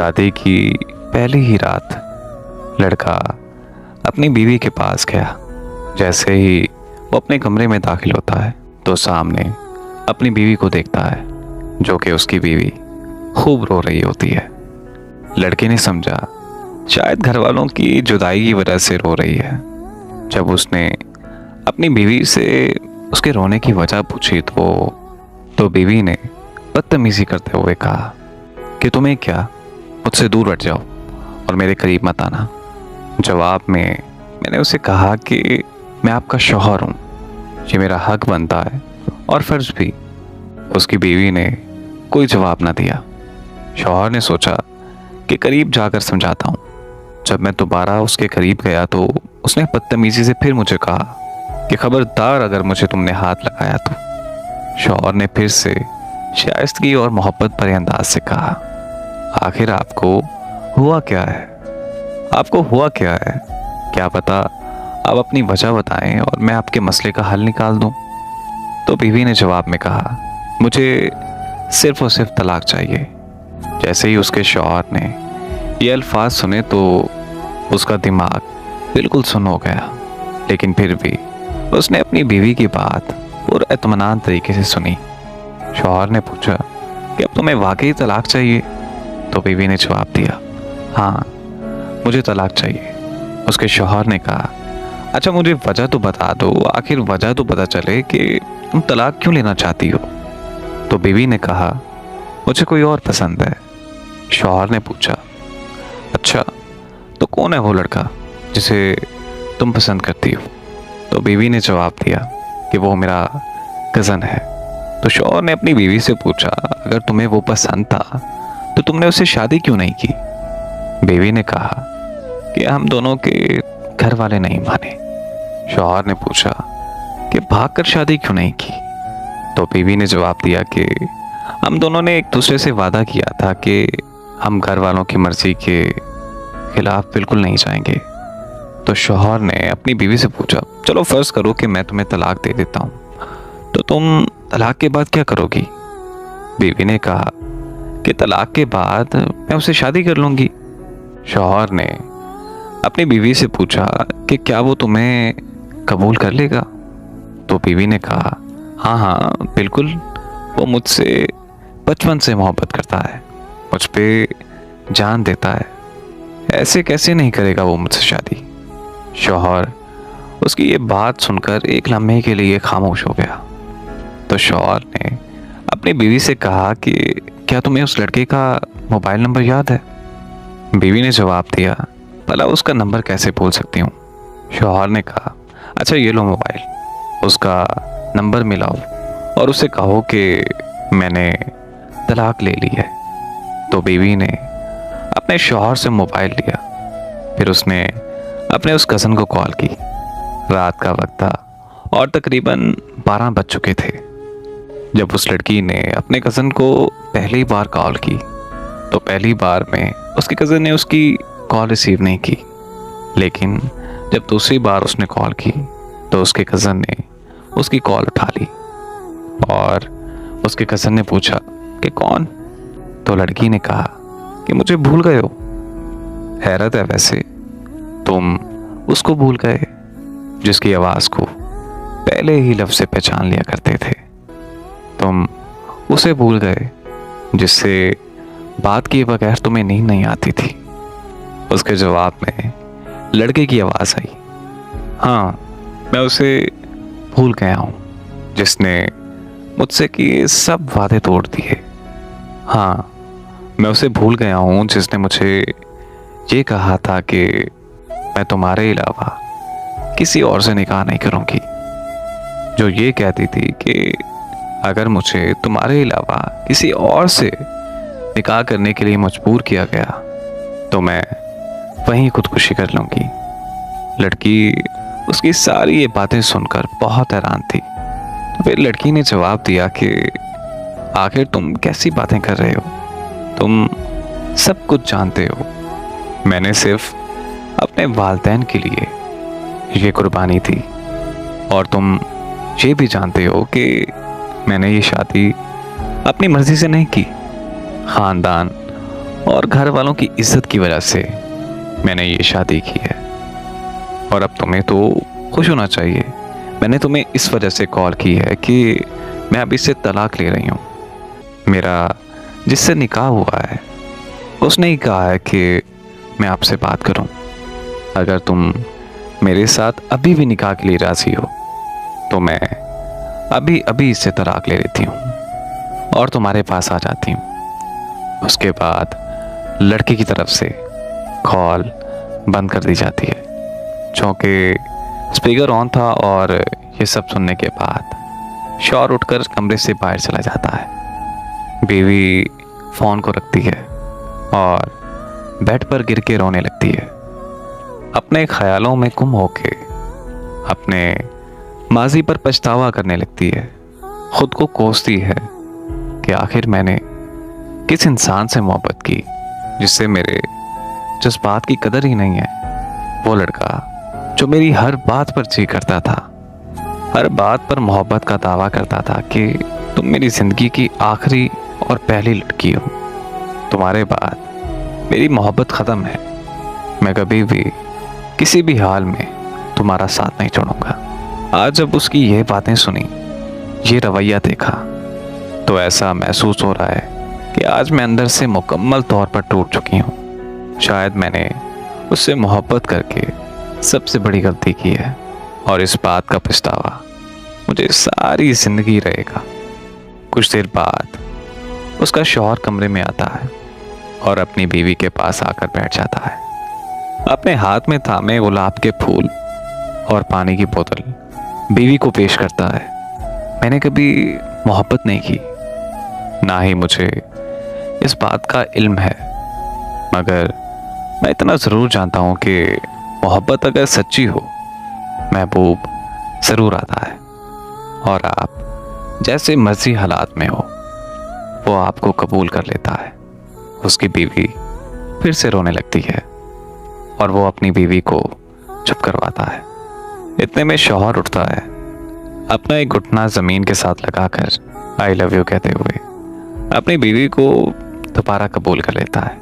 शादी की पहली ही रात लड़का अपनी बीवी के पास गया। जैसे ही वो अपने कमरे में दाखिल होता है तो सामने अपनी बीवी को देखता है, जो कि उसकी बीवी खूब रो रही होती है। लड़के ने समझा शायद घर वालों की जुदाई की वजह से रो रही है। जब उसने अपनी बीवी से उसके रोने की वजह पूछी तो बीवी ने बदतमीजी करते हुए कहा कि तुम्हें क्या, मुझसे दूर हट जाओ और मेरे करीब मत आना। जवाब में मैंने उसे कहा कि मैं आपका शौहर हूँ, ये मेरा हक बनता है और फर्ज भी। उसकी बीवी ने कोई जवाब ना दिया। शौहर ने सोचा कि करीब जाकर समझाता हूँ। जब मैं दोबारा उसके करीब गया तो उसने बदतमीजी से फिर मुझे कहा कि खबरदार अगर मुझे तुमने हाथ लगाया तो। शौहर ने फिर से शाइस्तगी और मोहब्बत भरे अंदाज से कहा, आखिर आपको हुआ क्या है? आपको हुआ क्या है? क्या पता आप अपनी वजह बताएं और मैं आपके मसले का हल निकाल दूं। तो बीवी ने जवाब में कहा, मुझे सिर्फ और सिर्फ तलाक चाहिए। जैसे ही उसके शौहर ने ये अल्फाज सुने तो उसका दिमाग बिल्कुल सुन्न हो गया, लेकिन फिर भी उसने अपनी बीवी की बात पुरइत्मीनान तरीके से सुनी। शौहर ने पूछा कि अब तुम्हें वाकई तलाक चाहिए? तो बीवी ने जवाब दिया, हाँ मुझे तलाक चाहिए। उसके शौहर ने कहा, अच्छा मुझे वजह तो बता दो, आखिर वजह तो पता चले कि तुम तलाक क्यों लेना चाहती हो। तो बीवी ने कहा, मुझे कोई और पसंद है। शौहर ने पूछा, अच्छा तो कौन है वो लड़का जिसे तुम पसंद करती हो? तो बीवी ने जवाब दिया कि वो मेरा कज़न है। तो शौहर ने अपनी बीवी से पूछा, अगर तुम्हें वो पसंद था तो तुमने उससे शादी क्यों नहीं की? बीवी ने कहा कि हम दोनों के घर वाले नहीं माने। शौहर ने पूछा कि भागकर शादी क्यों नहीं की? तो बीवी ने जवाब दिया कि हम दोनों ने एक दूसरे से वादा किया था कि हम घर वालों की मर्जी के खिलाफ बिल्कुल नहीं जाएंगे। तो शौहर ने अपनी बीवी से पूछा, चलो फर्ज करो कि मैं तुम्हें तलाक दे देता हूँ, तो तुम तलाक के बाद क्या करोगी? बीवी ने कहा कि तलाक के बाद मैं उससे शादी कर लूँगी। शौहर ने अपनी बीवी से पूछा कि क्या वो तुम्हें कबूल कर लेगा? तो बीवी ने कहा, हाँ हाँ बिल्कुल, वो मुझसे बचपन से मोहब्बत करता है, मुझ पे जान देता है, ऐसे कैसे नहीं करेगा वो मुझसे शादी। शौहर उसकी ये बात सुनकर एक लम्हे के लिए खामोश हो गया। तो शौहर ने अपनी बीवी से कहा कि क्या तुम्हें उस लड़के का मोबाइल नंबर याद है? बीवी ने जवाब दिया, भला उसका नंबर कैसे भूल सकती हूँ। शौहर ने कहा, अच्छा ये लो मोबाइल, उसका नंबर मिलाओ और उसे कहो कि मैंने तलाक ले ली है। तो बीवी ने अपने शौहर से मोबाइल लिया, फिर उसने अपने उस कज़न को कॉल की। रात का वक्त था और तकरीबन 12 बज चुके थे। जब उस लड़की ने अपने कज़न को पहली बार कॉल की तो पहली बार में उसके कज़न ने उसकी कॉल रिसीव नहीं की, लेकिन जब दूसरी बार उसने कॉल की तो उसके कज़न ने उसकी कॉल उठा ली और उसके कज़न ने पूछा कि कौन? तो लड़की ने कहा कि मुझे भूल गए हो। हैरत है, वैसे तुम उसको भूल गए जिसकी आवाज़ को पहले ही लफ्ज़ से पहचान लिया करते थे। तुम उसे भूल गए जिससे बात किए बगैर तुम्हें नींद नहीं आती थी। उसके जवाब में लड़के की आवाज़ आई, हाँ मैं उसे भूल गया हूँ जिसने मुझसे किए सब वादे तोड़ दिए। हाँ मैं उसे भूल गया हूँ जिसने मुझे ये कहा था कि मैं तुम्हारे अलावा किसी और से निकाह नहीं करूँगी, जो ये कहती थी कि अगर मुझे तुम्हारे अलावा किसी और से निकाह करने के लिए मजबूर किया गया तो मैं वहीं खुदकुशी कर लूँगी। लड़की उसकी सारी ये बातें सुनकर बहुत हैरान थी। तो फिर लड़की ने जवाब दिया कि आखिर तुम कैसी बातें कर रहे हो? तुम सब कुछ जानते हो। मैंने सिर्फ अपने वालिदैन के लिए ये कुर्बानी थी और तुम ये भी जानते हो कि मैंने ये शादी अपनी मर्जी से नहीं की। ख़ानदान और घर वालों की इज्जत की वजह से मैंने ये शादी की है। और अब तुम्हें तो खुश होना चाहिए। मैंने तुम्हें इस वजह से कॉल की है कि मैं अभी से तलाक ले रही हूँ। मेरा जिससे निकाह हुआ है उसने ही कहा है कि मैं आपसे बात करूं। अगर तुम मेरे साथ अभी भी निकाह के लिए राजी हो तो मैं अभी अभी इससे तलाक ले लेती हूँ और तुम्हारे पास आ जाती हूँ। उसके बाद लड़के की तरफ से कॉल बंद कर दी जाती है, चूँकि स्पीकर ऑन था। और ये सब सुनने के बाद शौहर उठकर कमरे से बाहर चला जाता है। बीवी फ़ोन को रखती है और बेड पर गिर के रोने लगती है। अपने ख्यालों में गुम होके अपने माजी पर पछतावा करने लगती है। खुद को कोसती है कि आखिर मैंने किस इंसान से मोहब्बत की जिससे मेरे जज्बात की कदर ही नहीं है। वो लड़का जो मेरी हर बात पर जी करता था, हर बात पर मोहब्बत का दावा करता था कि तुम मेरी ज़िंदगी की आखिरी और पहली लड़की हो, तुम्हारे बाद मेरी मोहब्बत ख़त्म है, मैं कभी भी किसी भी हाल में तुम्हारा साथ नहीं छोड़ूंगा। आज जब उसकी ये बातें सुनी, ये रवैया देखा, तो ऐसा महसूस हो रहा है कि आज मैं अंदर से मुकम्मल तौर पर टूट चुकी हूँ। शायद मैंने उससे मोहब्बत करके सबसे बड़ी गलती की है और इस बात का पछतावा मुझे सारी ज़िंदगी रहेगा। कुछ देर बाद उसका शौहर कमरे में आता है और अपनी बीवी के पास आकर बैठ जाता है। अपने हाथ में थामे गुलाब के फूल और पानी की बोतल बीवी को पेश करता है। मैंने कभी मोहब्बत नहीं की, ना ही मुझे इस बात का इल्म है, मगर मैं इतना ज़रूर जानता हूँ कि मोहब्बत अगर सच्ची हो, महबूब ज़रूर आता है और आप जैसे मर्जी हालात में हो वो आपको कबूल कर लेता है। उसकी बीवी फिर से रोने लगती है और वो अपनी बीवी को चुप करवाता है। इतने में शौहर उठता है, अपना एक घुटना ज़मीन के साथ लगाकर आई लव यू कहते हुए अपनी बीवी को दोबारा कबूल कर लेता है।